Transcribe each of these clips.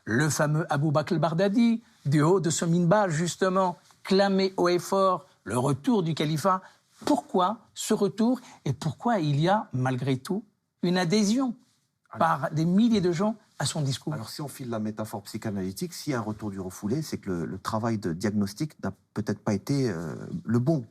Le fameux Abou Bakr el-Baghdadi, du haut de ce minbar, justement, clamait haut et fort le retour du califat. Pourquoi ce retour et pourquoi il y a, malgré tout, une adhésion par des milliers de gens à son discours? Alors, si on file la métaphore psychanalytique, s'il y a un retour du refoulé, c'est que le travail de diagnostic n'a peut-être pas été le bon.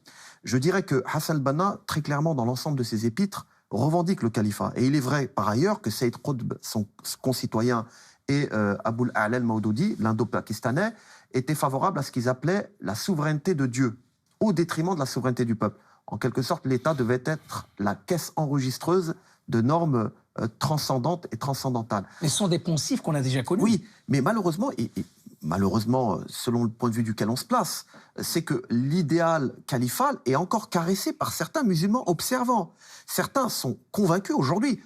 Je dirais que Hassan al-Banna, très clairement, dans l'ensemble de ses épîtres, revendique le califat. Et il est vrai, par ailleurs, que Saïd Qutb, son concitoyen, et Aboul A'la al-Mawdoudi, l'indo-pakistanais, étaient favorables à ce qu'ils appelaient la souveraineté de Dieu, au détriment de la souveraineté du peuple. En quelque sorte, l'État devait être la caisse enregistreuse de normes transcendantes et transcendantales. Mais ce sont des poncifs qu'on a déjà connus. Oui, mais malheureusement, malheureusement, selon le point de vue duquel on se place, c'est que l'idéal califal est encore caressé par certains musulmans observants. Certains sont convaincus aujourd'hui,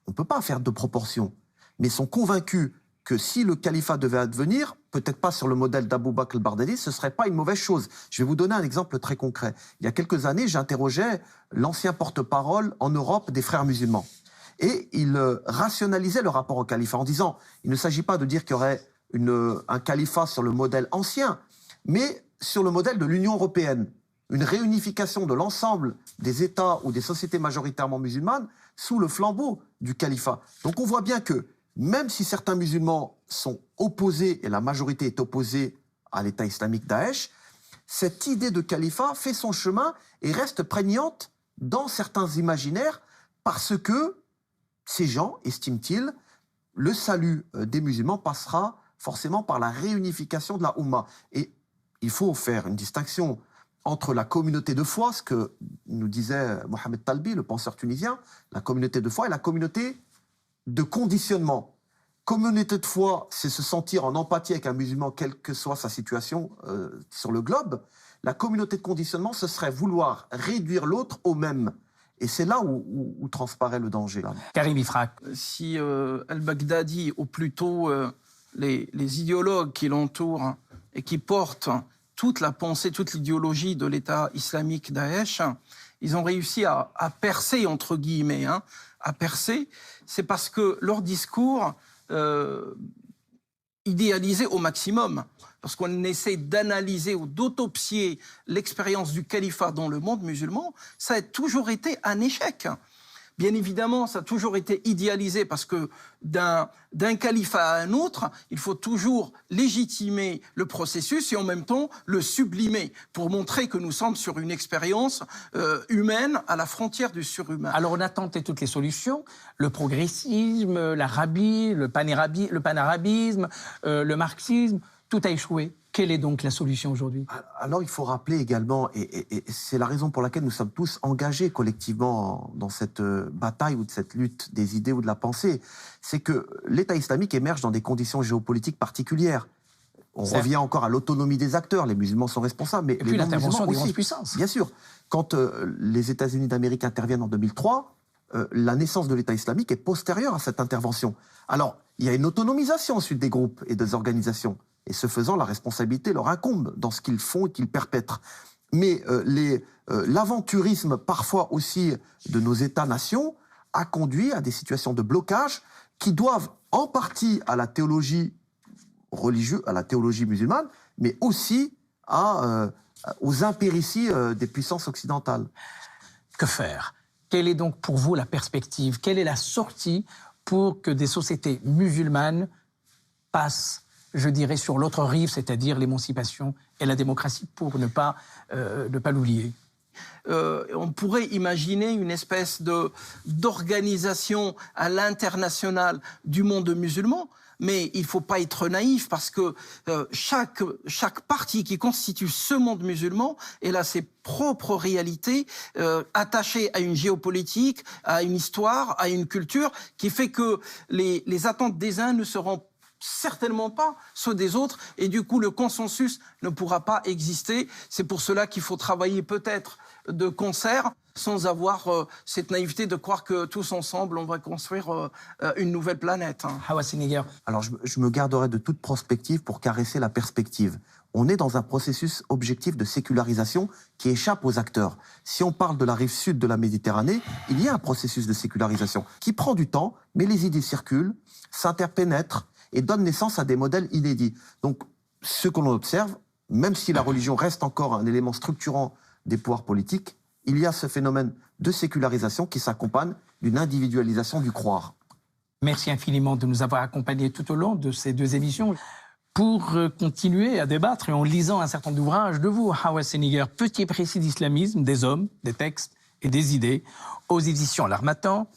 on ne peut pas faire de proportion, mais sont convaincus que si le califat devait advenir, peut-être pas sur le modèle d'Abou Bakr el-Baghdadi, ce ne serait pas une mauvaise chose. Je vais vous donner un exemple très concret. Il y a quelques années, j'interrogeais l'ancien porte-parole en Europe des frères musulmans. Et il rationalisait le rapport au califat en disant, il ne s'agit pas de dire qu'il y aurait un califat sur le modèle ancien, mais sur le modèle de l'Union européenne. Une réunification de l'ensemble des États ou des sociétés majoritairement musulmanes sous le flambeau du califat. Donc on voit bien que même si certains musulmans sont opposés, et la majorité est opposée à l'État islamique Daesh, cette idée de califat fait son chemin et reste prégnante dans certains imaginaires parce que ces gens, estiment-ils, le salut des musulmans passera forcément par la réunification de la Oumma. Et il faut faire une distinction entre la communauté de foi, ce que nous disait Mohamed Talbi, le penseur tunisien, la communauté de foi et la communauté de conditionnement. Communauté de foi, c'est se sentir en empathie avec un musulman, quelle que soit sa situation sur le globe. La communauté de conditionnement, ce serait vouloir réduire l'autre au même. Et c'est là où transparaît le danger. Karim Ifrak. Si al-Baghdadi, ou plutôt les idéologues qui l'entourent et qui portent toute la pensée, toute l'idéologie de l'État islamique Daesh, ils ont réussi à percer, entre guillemets, à percer, c'est parce que leur discours idéalisé au maximum. Lorsqu'on essaie d'analyser ou d'autopsier l'expérience du califat dans le monde musulman, ça a toujours été un échec. Bien évidemment, ça a toujours été idéalisé parce que d'un califat à un autre, il faut toujours légitimer le processus et en même temps le sublimer pour montrer que nous sommes sur une expérience humaine à la frontière du surhumain. Alors on a tenté toutes les solutions, le progressisme, l'Arabie, le panarabisme, le marxisme, tout a échoué. Quelle est donc la solution aujourd'hui? Alors il faut rappeler également, et c'est la raison pour laquelle nous sommes tous engagés collectivement dans cette bataille ou de cette lutte des idées ou de la pensée, c'est que l'État islamique émerge dans des conditions géopolitiques particulières. On revient encore à l'autonomie des acteurs, les musulmans sont responsables, mais et puis l'intervention des grandes puissances. Bien sûr, quand les États-Unis d'Amérique interviennent en 2003, la naissance de l'État islamique est postérieure à cette intervention. Alors, il y a une autonomisation ensuite des groupes et des organisations. Et ce faisant, la responsabilité leur incombe dans ce qu'ils font et qu'ils perpètrent. Mais l'aventurisme, parfois aussi, de nos États-nations a conduit à des situations de blocage qui doivent en partie à la théologie religieuse, à la théologie musulmane, mais aussi aux impérities des puissances occidentales. Que faire? Quelle est donc pour vous la perspective? Quelle est la sortie pour que des sociétés musulmanes passent, je dirais, sur l'autre rive, c'est-à-dire l'émancipation et la démocratie, pour ne pas l'oublier? On pourrait imaginer une espèce d'organisation à l'international du monde musulman, mais il ne faut pas être naïf parce que chaque partie qui constitue ce monde musulman, elle a ses propres réalités attachées à une géopolitique, à une histoire, à une culture, qui fait que les attentes des uns ne seront certainement pas ceux des autres, et du coup le consensus ne pourra pas exister. C'est pour cela qu'il faut travailler peut-être de concert, sans avoir cette naïveté de croire que tous ensemble on va construire une nouvelle planète. Hawa Seneguer. Alors je me garderai de toute prospective pour caresser la perspective. On est dans un processus objectif de sécularisation qui échappe aux acteurs. Si on parle de la rive sud de la Méditerranée, il y a un processus de sécularisation qui prend du temps, mais les idées circulent, s'interpénètrent. et donne naissance à des modèles inédits. Donc, ce que l'on observe, même si la religion reste encore un élément structurant des pouvoirs politiques, il y a ce phénomène de sécularisation qui s'accompagne d'une individualisation du croire. Merci infiniment de nous avoir accompagnés tout au long de ces 2 émissions. Pour continuer à débattre et en lisant un certain nombre d'ouvrages de vous, Hawa Seniger, Petit et précis d'islamisme, des hommes, des textes et des idées, aux éditions L'Harmattan,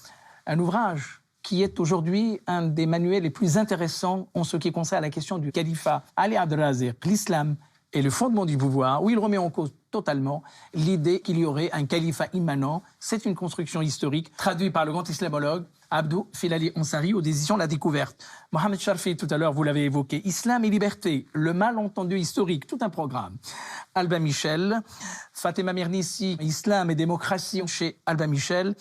un ouvrage qui est aujourd'hui un des manuels les plus intéressants en ce qui concerne la question du califat Ali Abdelazir, l'islam et le fondement du pouvoir, où il remet en cause totalement l'idée qu'il y aurait un califat immanent. C'est une construction historique traduite par le grand islamologue Abdou Filali Ansari aux éditions La Découverte. Mohamed Charfi, tout à l'heure, vous l'avez évoqué. Islam et liberté, le malentendu historique, tout un programme. Albin Michel, Fatima Mernissi, Islam et démocratie chez Albin Michel.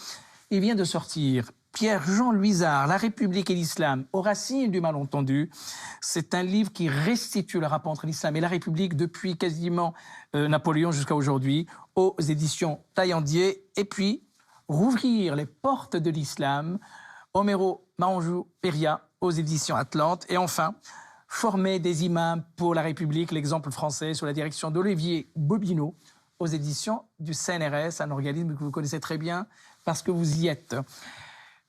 Il vient de sortir Pierre-Jean Luisard, La République et l'Islam, aux racines du malentendu. C'est un livre qui restitue le rapport entre l'islam et la République depuis quasiment Napoléon jusqu'à aujourd'hui, aux éditions Taillandier. Et puis, Rouvrir les portes de l'islam, Homero Maranjou Peria, aux éditions Atlante. Et enfin, Former des imams pour la République, l'exemple français, sous la direction d'Olivier Bobineau, aux éditions du CNRS, un organisme que vous connaissez très bien parce que vous y êtes.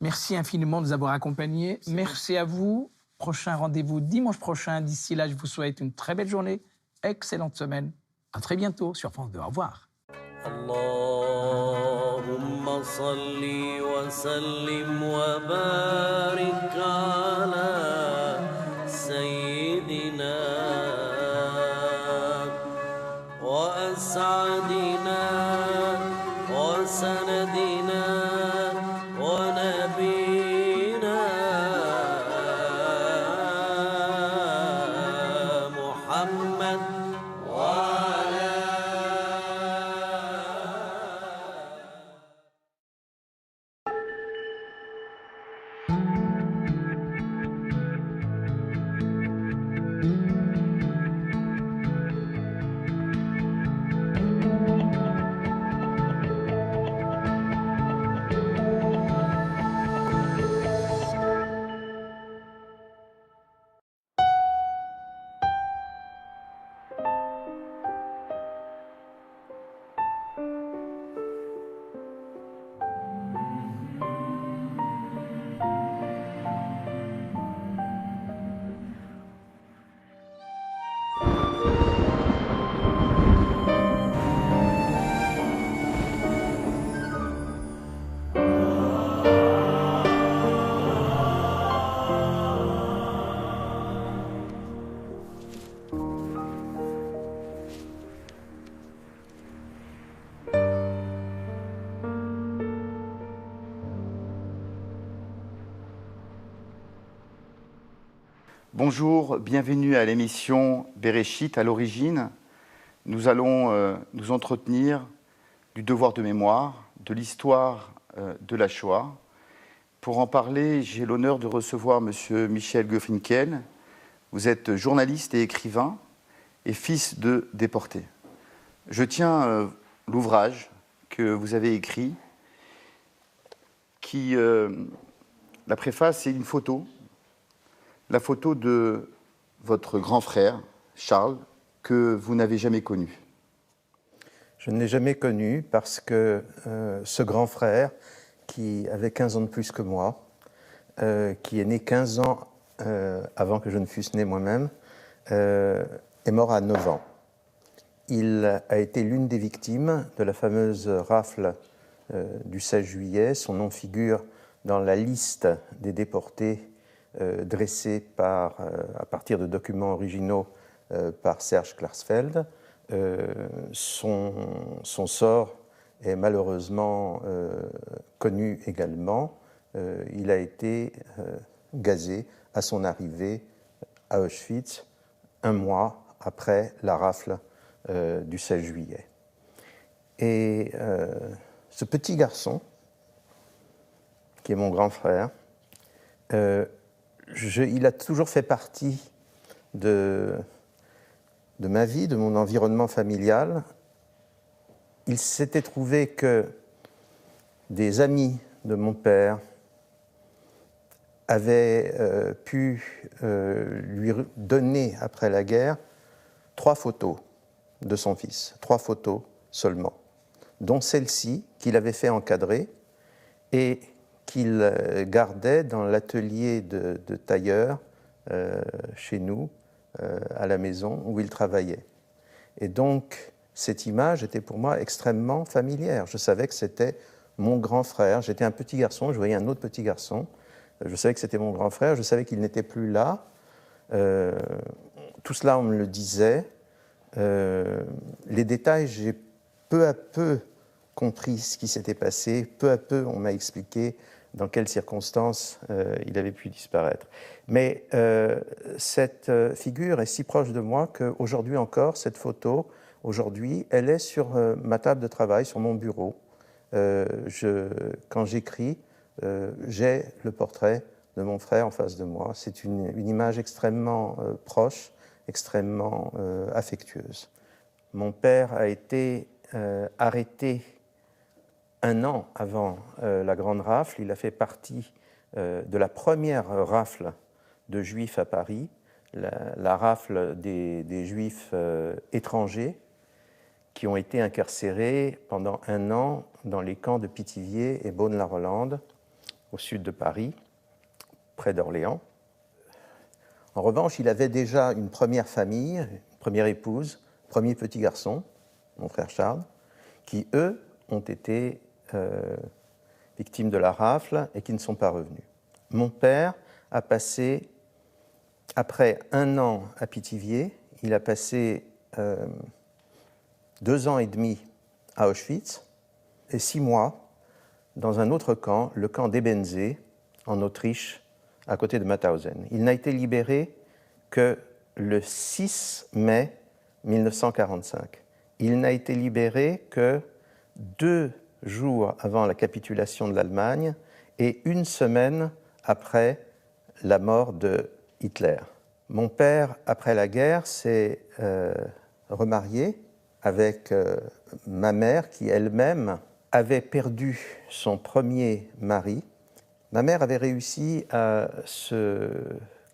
Merci infiniment de nous avoir accompagnés. Merci à vous. Prochain rendez-vous dimanche prochain. D'ici là, je vous souhaite une très belle journée, excellente semaine. À très bientôt sur France 2. Au revoir. Allahumma salli wa sallim wa barik ala sayyidina wa as'adina wa sanadina wa nabina Muhammad wa Bonjour, bienvenue à l'émission Bereshit à l'origine. Nous allons nous entretenir du devoir de mémoire, de l'histoire de la Shoah. Pour en parler, j'ai l'honneur de recevoir M. Michel Gofinkel. Vous êtes journaliste et écrivain et fils de déportés. Je tiens l'ouvrage que vous avez écrit, qui, la préface, c'est une photo. La photo de votre grand frère, Charles, que vous n'avez jamais connu. Je ne l'ai jamais connu parce que ce grand frère, qui avait 15 ans de plus que moi, qui est né 15 ans avant que je ne fusse né moi-même, est mort à 9 ans. Il a été l'une des victimes de la fameuse rafle du 16 juillet. Son nom figure dans la liste des déportés dressé à partir de documents originaux par Serge Klarsfeld. Son sort est malheureusement connu également. Il a été gazé à son arrivée à Auschwitz, un mois après la rafle du 16 juillet. Et ce petit garçon, qui est mon grand frère, il a toujours fait partie de ma vie, de mon environnement familial. Il s'était trouvé que des amis de mon père avait pu lui donner, après la guerre, 3 photos de son fils, 3 photos seulement, dont celle-ci qu'il avait fait encadrer et qu'il gardait dans l'atelier de tailleur chez nous, à la maison où il travaillait. Et donc, cette image était pour moi extrêmement familière. Je savais que c'était mon grand frère. J'étais un petit garçon, je voyais un autre petit garçon. Je savais que c'était mon grand frère, je savais qu'il n'était plus là. Tout cela, on me le disait. Les détails, j'ai peu à peu compris ce qui s'était passé. Peu à peu, on m'a expliqué dans quelles circonstances il avait pu disparaître. Mais cette figure est si proche de moi qu'aujourd'hui encore, cette photo, aujourd'hui, elle est sur ma table de travail, sur mon bureau. Quand j'écris, j'ai le portrait de mon frère en face de moi. C'est une image extrêmement proche, extrêmement affectueuse. Mon père a été arrêté 1 an avant la grande rafle. Il a fait partie de la première rafle de Juifs à Paris, la rafle des Juifs étrangers qui ont été incarcérés pendant 1 an dans les camps de Pithiviers et Beaune-la-Rolande, au sud de Paris, près d'Orléans. En revanche, il avait déjà une première famille, une première épouse, premier petit garçon, mon frère Charles, qui, eux, ont été victimes de la rafle et qui ne sont pas revenus. Mon père a passé, après 1 an à Pithiviers, il a passé 2 ans et demi à Auschwitz et 6 mois dans un autre camp, le camp d'Ebensee, en Autriche, à côté de Mauthausen. Il n'a été libéré que le 6 mai 1945. Il n'a été libéré que 2 jours avant la capitulation de l'Allemagne et 1 semaine après la mort de Hitler. Mon père, après la guerre, s'est remarié avec ma mère qui elle-même avait perdu son premier mari. Ma mère avait réussi à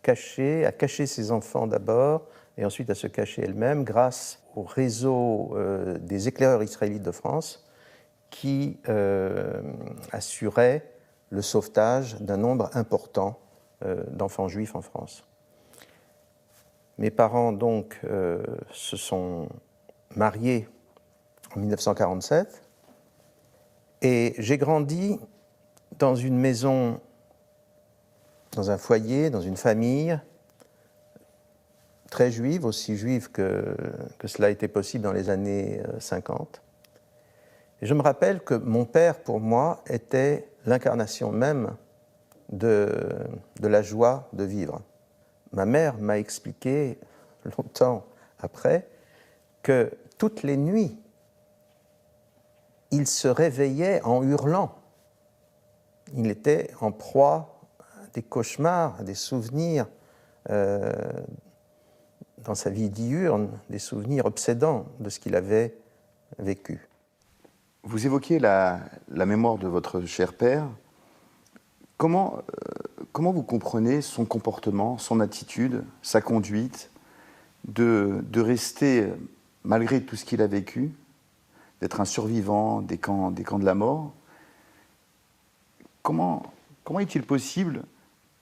cacher ses enfants d'abord et ensuite à se cacher elle-même grâce au réseau des éclaireurs israélites de France qui assurait le sauvetage d'un nombre important d'enfants juifs en France. Mes parents, donc, se sont mariés en 1947 et j'ai grandi dans une maison, dans un foyer, dans une famille très juive, aussi juive que cela était possible dans les années 50. Et je me rappelle que mon père, pour moi, était l'incarnation même de la joie de vivre. Ma mère m'a expliqué, longtemps après, que toutes les nuits, il se réveillait en hurlant. Il était en proie à des cauchemars, à des souvenirs dans sa vie diurne, des souvenirs obsédants de ce qu'il avait vécu. Vous évoquiez la mémoire de votre cher père. Comment vous comprenez son comportement, son attitude, sa conduite, de rester, malgré tout ce qu'il a vécu, d'être un survivant des camps de la mort? Comment est-il possible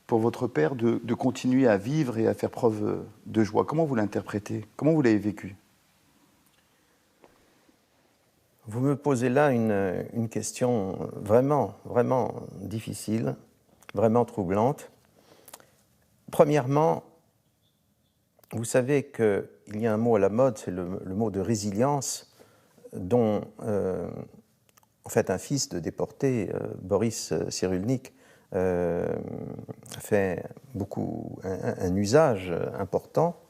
pour votre père de continuer à vivre et à faire preuve de joie? Comment vous l'interprétez? Comment vous l'avez vécu? Vous me posez là une question vraiment, vraiment difficile, vraiment troublante. Premièrement, vous savez qu'il y a un mot à la mode, c'est le mot de résilience, dont en fait un fils de déporté, Boris Cyrulnik, a fait un usage important.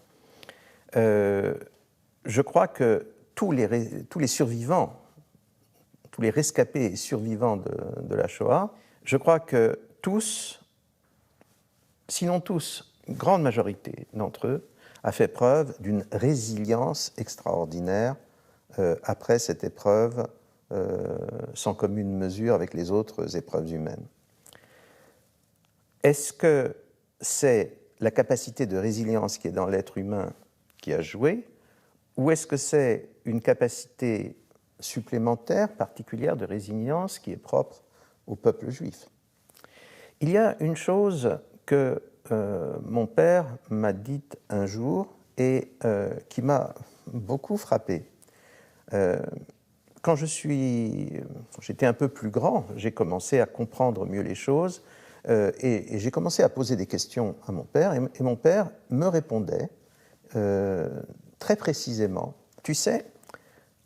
Je crois que tous les survivants, tous les rescapés et survivants de la Shoah, je crois que tous, sinon tous, une grande majorité d'entre eux, a fait preuve d'une résilience extraordinaire après cette épreuve sans commune mesure avec les autres épreuves humaines. Est-ce que c'est la capacité de résilience qui est dans l'être humain qui a joué, ou est-ce que c'est une capacité supplémentaire, particulière de résilience qui est propre au peuple juif? Il y a une chose que mon père m'a dite un jour et qui m'a beaucoup frappé. Quand j'étais un peu plus grand, j'ai commencé à comprendre mieux les choses et j'ai commencé à poser des questions à mon père et mon père me répondait très précisément. Tu sais,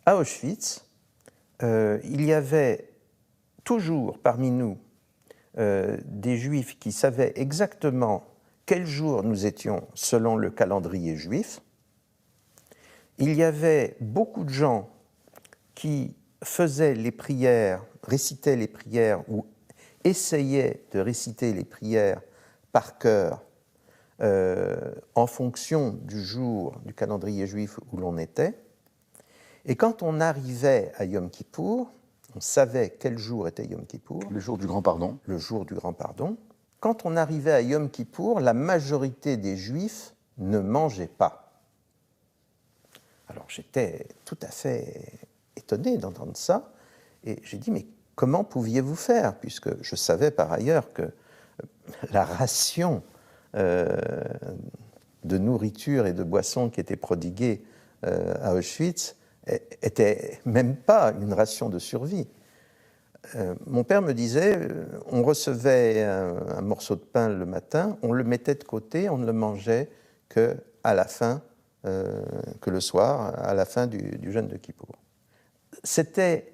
à Auschwitz, il y avait toujours parmi nous des Juifs qui savaient exactement quel jour nous étions selon le calendrier juif. Il y avait beaucoup de gens qui faisaient les prières, récitaient les prières ou essayaient de réciter les prières par cœur en fonction du jour du calendrier juif où l'on était. Et quand on arrivait à Yom Kippour, on savait quel jour était Yom Kippour. Le jour du grand pardon. Le jour du grand pardon. Quand on arrivait à Yom Kippour, la majorité des Juifs ne mangeaient pas. Alors j'étais tout à fait étonné d'entendre ça, et j'ai dit, mais comment pouviez-vous faire? Puisque je savais par ailleurs que la ration de nourriture et de boissons qui était prodiguée à Auschwitz était même pas une ration de survie. Mon père me disait, on recevait un morceau de pain le matin, on le mettait de côté, on ne le mangeait qu'à la fin, que le soir, à la fin du jeûne de Kippour. C'était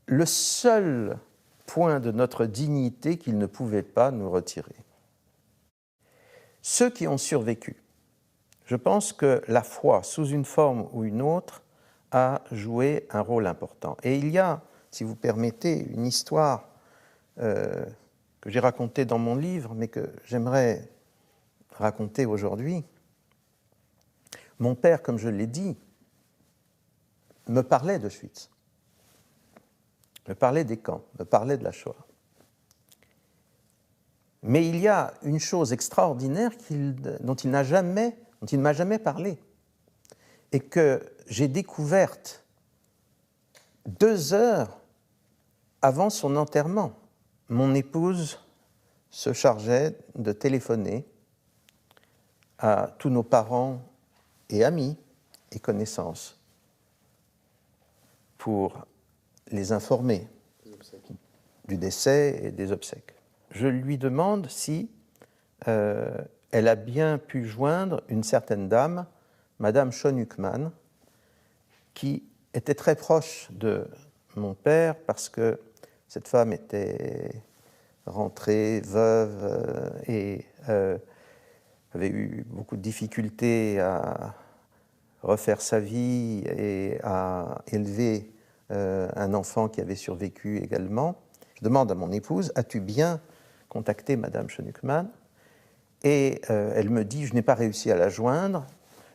le seul point de notre dignité qu'il ne pouvait pas nous retirer. Ceux qui ont survécu, je pense que la foi, sous une forme ou une autre, a joué un rôle important. Et il y a, si vous permettez, une histoire que j'ai racontée dans mon livre, mais que j'aimerais raconter aujourd'hui. Mon père, comme je l'ai dit, me parlait d'Auschwitz, me parlait des camps, me parlait de la Shoah. Mais il y a une chose extraordinaire dont il ne m'a jamais parlé, et que j'ai découverte 2 heures avant son enterrement. Mon épouse se chargeait de téléphoner à tous nos parents et amis et connaissances pour les informer du décès et des obsèques. Je lui demande si elle a bien pu joindre une certaine dame, Madame Schonukman, qui était très proche de mon père parce que cette femme était rentrée veuve et avait eu beaucoup de difficultés à refaire sa vie et à élever un enfant qui avait survécu également. Je demande à mon épouse, as-tu bien contacté Madame Schonukman? Et elle me dit, je n'ai pas réussi à la joindre.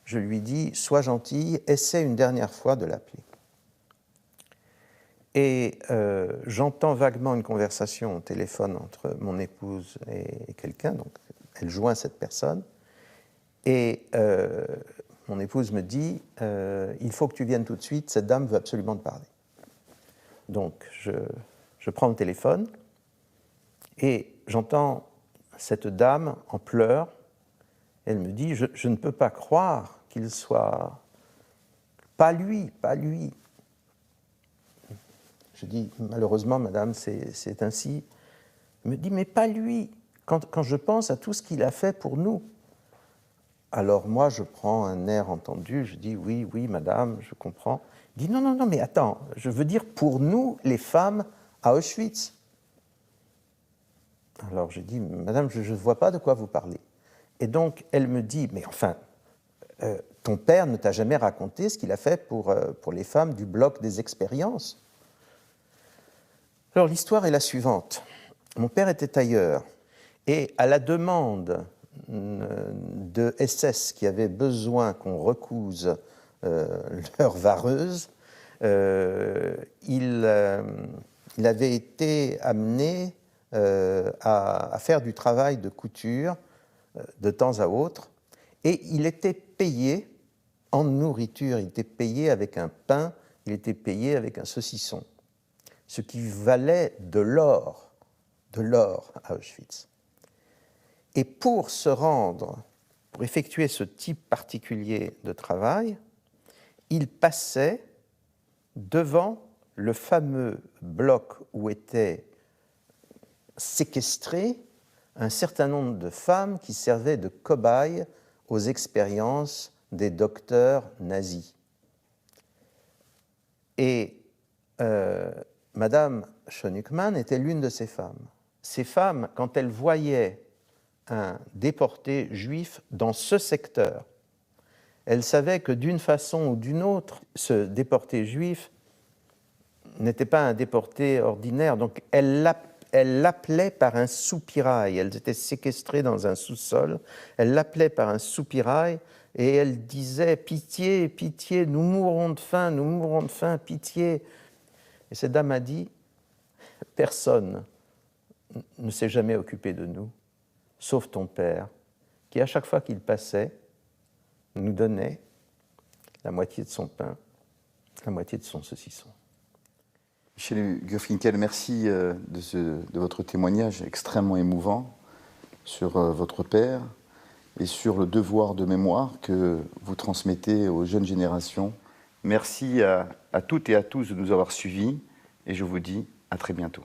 Je lui dis, sois gentille, essaie une dernière fois de l'appeler. Et j'entends vaguement une conversation au téléphone entre mon épouse et quelqu'un, donc elle joint cette personne, et mon épouse me dit, il faut que tu viennes tout de suite, cette dame veut absolument te parler. Donc je prends le téléphone, et j'entends cette dame en pleurs. Elle me dit, je ne peux pas croire qu'il soit... Pas lui. Je dis, malheureusement, madame, c'est ainsi. Elle me dit, mais pas lui. Quand je pense à tout ce qu'il a fait pour nous. Alors moi, je prends un air entendu, je dis, oui, madame, je comprends. Elle dit, non, mais attends, je veux dire pour nous, les femmes à Auschwitz. Alors je dis, madame, je ne vois pas de quoi vous parlez. Et donc, elle me dit, mais enfin, ton père ne t'a jamais raconté ce qu'il a fait pour les femmes du bloc des expériences. Alors, l'histoire est la suivante. Mon père était tailleur, et à la demande de SS qui avaient besoin qu'on recouse leur vareuse, il avait été amené à faire du travail de couture de temps à autre, et il était payé en nourriture, il était payé avec un pain, il était payé avec un saucisson, ce qui valait de l'or à Auschwitz. Et pour se rendre, pour effectuer ce type particulier de travail, il passait devant le fameux bloc où étaient séquestrées un certain nombre de femmes qui servaient de cobayes aux expériences des docteurs nazis. Et Madame Schönigmann était l'une de ces femmes. Ces femmes, quand elles voyaient un déporté juif dans ce secteur, elles savaient que d'une façon ou d'une autre, ce déporté juif n'était pas un déporté ordinaire, donc elles l'appelaient par un soupirail. Elles étaient séquestrées dans un sous-sol, elles l'appelaient par un soupirail et elles disaient « Pitié, pitié, nous mourrons de faim, pitié ». Et cette dame a dit « Personne ne s'est jamais occupé de nous, sauf ton père, qui à chaque fois qu'il passait, nous donnait la moitié de son pain, la moitié de son saucisson. » Michel Gurfinkel, merci de votre témoignage extrêmement émouvant sur votre père et sur le devoir de mémoire que vous transmettez aux jeunes générations. Merci à toutes et à tous de nous avoir suivis et je vous dis à très bientôt.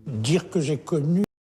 Dire que j'ai connu